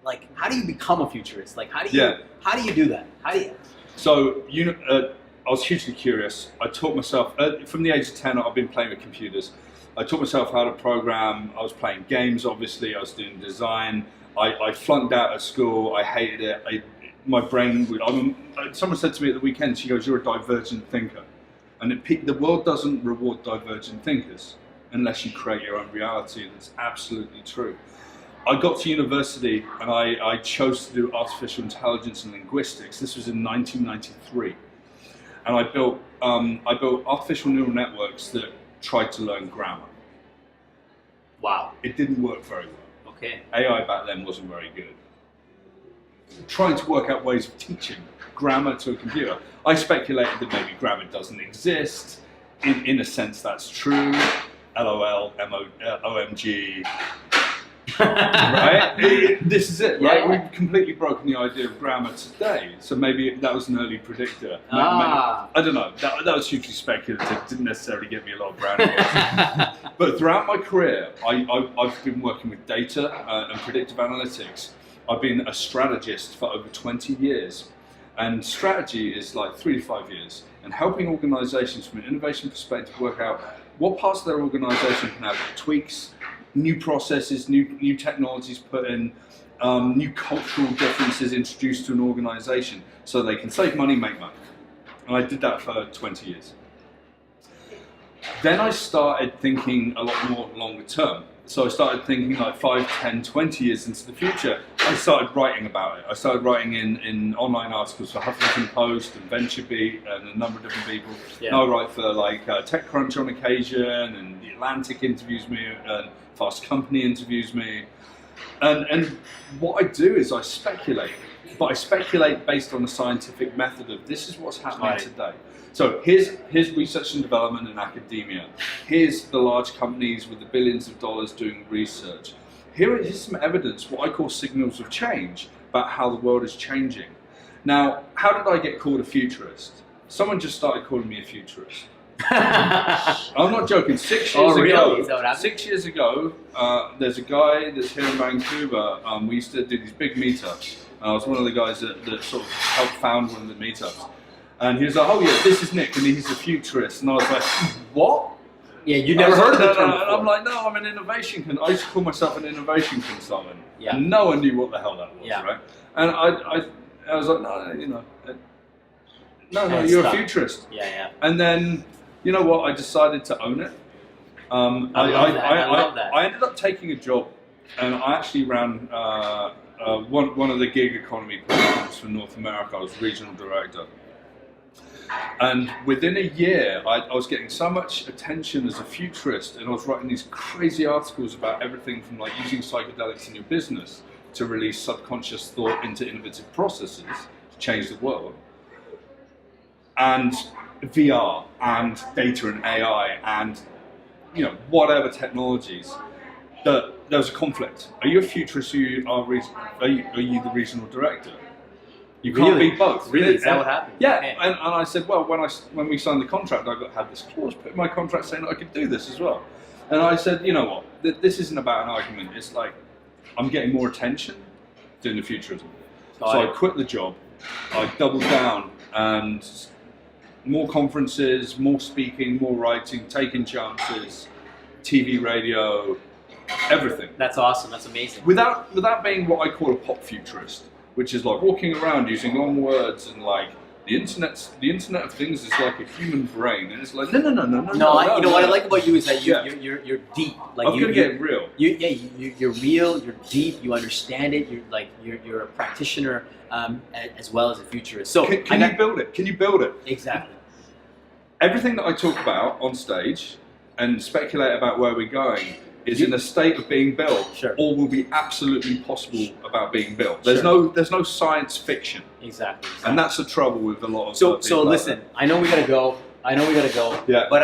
like, how do you become a futurist? Like, how do you do that? So, I was hugely curious. I taught myself, from the age of 10, I've been playing with computers. I taught myself how to program. I was playing games, obviously. I was doing design. I flunked out of school. I hated it. My brain, someone said to me at the weekend, she goes, "You're a divergent thinker." And the world doesn't reward divergent thinkers unless you create your own reality. That's absolutely true. I got to university and I chose to do artificial intelligence and linguistics. This was in 1993. And I built artificial neural networks that tried to learn grammar. Wow. It didn't work very well. Okay. AI back then wasn't very good. Trying to work out ways of teaching grammar to a computer. I speculated that maybe grammar doesn't exist. In a sense, that's true. LOL, OMG. Right? This is it, right? Yeah. We've completely broken the idea of grammar today. So maybe that was an early predictor. I don't know. That was hugely speculative. Didn't necessarily get me a lot of brownie. But throughout my career, I've been working with data and predictive analytics. I've been a strategist for over 20 years. And strategy is like 3 to 5 years. And helping organizations from an innovation perspective work out what parts of their organization can have tweaks, new processes, new technologies put in, new cultural differences introduced to an organization so they can save money, make money. And I did that for 20 years. Then I started thinking a lot more longer term. So I started thinking like 5, 10, 20 years into the future. I started writing about it. I started writing in online articles for Huffington Post and VentureBeat and a number of different people. Yeah. Now I write for like TechCrunch on occasion, and The Atlantic interviews me, and Fast Company interviews me. And what I do is I speculate, but I speculate based on a scientific method of this is what's happening today. So here's research and development in academia. Here's the large companies with the billions of dollars doing research. Here's some evidence, what I call signals of change, about how the world is changing. Now, how did I get called a futurist? Someone just started calling me a futurist. I'm not joking. 6 years ago, 6 years ago, there's a guy that's here in Vancouver. We used to do these big meetups. I was one of the guys that sort of helped found one of the meetups. And he was like, "Oh yeah, this is Nick, and he's a futurist." And I was like, "What?" Yeah, you never heard of the term before. And I'm like, "No, I'm an innovation. I used to call myself an innovation consultant." Yeah. And no one knew what the hell that was, right? And I was like, "No, you're a futurist." Yeah. And then, you know what? I decided to own it. I love that. I ended up taking a job, and I actually ran one of the gig economy programs for North America. I was regional director. And within a year, I was getting so much attention as a futurist, and I was writing these crazy articles about everything from like using psychedelics in your business to release subconscious thought into innovative processes to change the world, and VR and data and AI and whatever technologies. That there was a conflict. Are you a futurist? Are you the regional director? You can't be both. Really? Is that what happened? Yeah, and I said, well, when we signed the contract, I had this clause put in my contract saying that I could do this as well. And I said, you know what, this isn't about an argument. It's like, I'm getting more attention doing the futurism. So I quit the job, I doubled down, and more conferences, more speaking, more writing, taking chances, TV, radio, everything. That's awesome, that's amazing. Without being what I call a pop futurist, which is like walking around using long words and like the internet of things is like a human brain, and it's like no. What I like about you is that you're deep. Like I'm gonna get real. You're real. You're deep. You understand it. You're a practitioner as well as a futurist. So can you build it? Can you build it? Exactly. Everything that I talk about on stage and speculate about where we're going is in a state of being built, or will be absolutely possible about being built. There's no science fiction. Exactly. And that's the trouble with a lot of So listen, I know we gotta go. Yeah. But